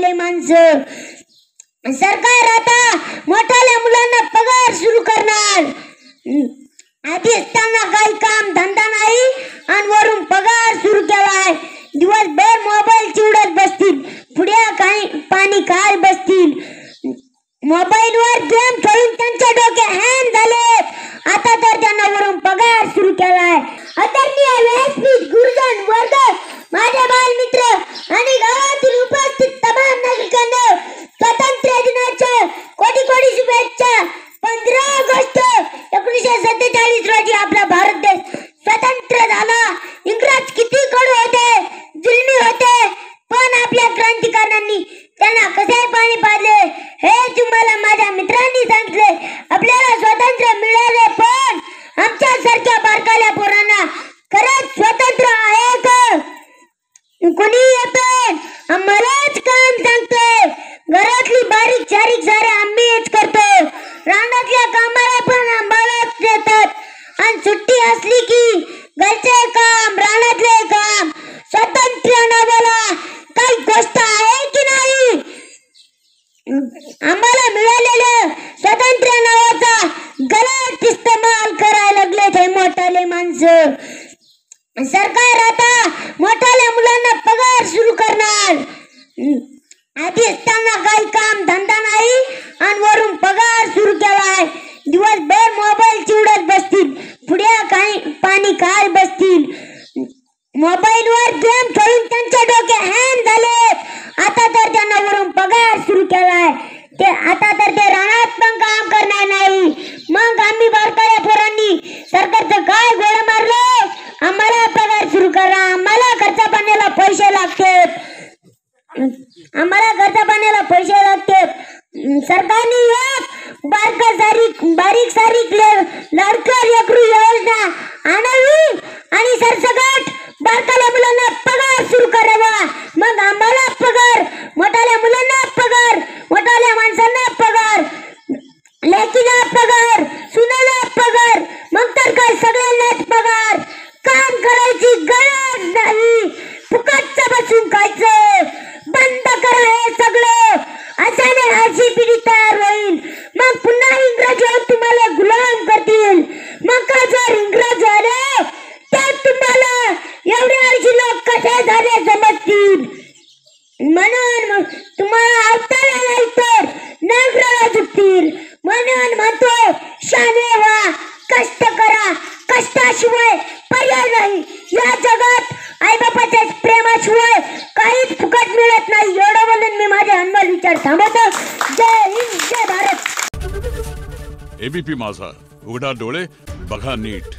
मोठाले माणसं. सरकार आता मोठाल्या मुलांना पगार सुरू करणार. आधी असताना काही काम धंदा नाही आणि वरून पगार सुरू केलाय. दिवसभर मोबाईल चिवडत बसतील, पुढे काही पाणी काय बसतील. मोबाईलवर गेम खेळून त्यांचे डोके हँग झाले. आता तर त्यांना वरून पगार सुरू केलाय. आदरणीय व्यासपीठ, गुरुजन वर्ग, माझे बालमित्र आणि गावातील उपस्थित तमाम नागरिकांना स्वातंत्र्य दिनाच्या कोटी कोटी शुभेच्छा. 15 ऑगस्ट 1947 रोजी आपला भारत देश स्वतंत्र झाला. इंग्रज किती कडू होते, जुलमी होते, पण आपल्या क्रांतिकारकांनी त्यांना कसे पाणी पाजले हे तुम्हाला माझ्या मित्रांनी सांगितले. आपल्याला स्वातंत्र्य मिळाले, पण आमच्या सारख्या बारकाल्या पोरांना खरंच स्वातंत्र्य आहे का? कोणी येते आम्हालाच काम सांगते. घरातली बारीक चारीक सारे आम्हीच करतो. रानातल्या कामाला पण आम्हालाच देतात आणि सुट्टी असली की घरचे काम, रानातले काम. स्वातंत्र्य नावाला काही गोष्ट आहे की नाही? आम्हाला मिळालेलं स्वातंत्र्य नावाचा गलत इस्तेमाल करायला लागले ते मोठाले माणसं. सरकार आता मोठाल्या मुलांना पगार सुरू करणार. आधी असताना काही काम धंदा नाही आणि वरून पगार सुरू केलाय. दिवसभर मोबाईल चिवडत बसतील, पुढे काही पाणी काय बसतील. मोबाईलवर गेम खेळून त्यांचे डोके हँग झाले. आता तर त्यांना वरून पगार सुरू केलाय. आता तर ते रानात पण काम करणार नाही. मग आम्ही बारकाल्या पोरांनी सरकारचं काय गोळा मारलं? आम्हाला पगार सुरू करा, आम्हाला खर्चा पाण्याला पैसे लागतात, आम्हाला खर्चा पाण्याला पैसे लागतात. सरकारने एक बारीक सारीक लाडक्या लेकरू योजना आणावी आणि सरसकट बारकाल्या मुलांना पगार सुरू करावा. मग आम्हाला पगार, मोठाल्या मुलांना पगार, मोठाल्या माणसांना पगार, लेकीला पगार, सुनाला पगार, मग तर काय सगळ्यांनाच पगार. काम करायची गरज नाही, फुकटचं बसून खायचं बंद करा हे सगळं. अशाने अशी पिढी तयार होईल. मग पुन्हा इंग्रज तुम्हाला गुलाम करतील. मग जर इंग्रज आले तर तुम्हाला एवढे अर्शी लोक कसे झाले समजतील. म्हणून तुम्हाला अवताला नाही तर नांगराला झुकतील. म्हणून म्हणतो शाने व्हा, कष्ट करा, कष्टाशिवाय पर्याय नाही. या जगात आईबापाच्या प्रेमाशिवाय काहीच फुकट मिळत नाही. एवढं बोलून मी माझे अनमोल विचार थांबवतो. जय हिंद, जय भारत. एबीपी माझा, उघडा डोळे बघा नीट.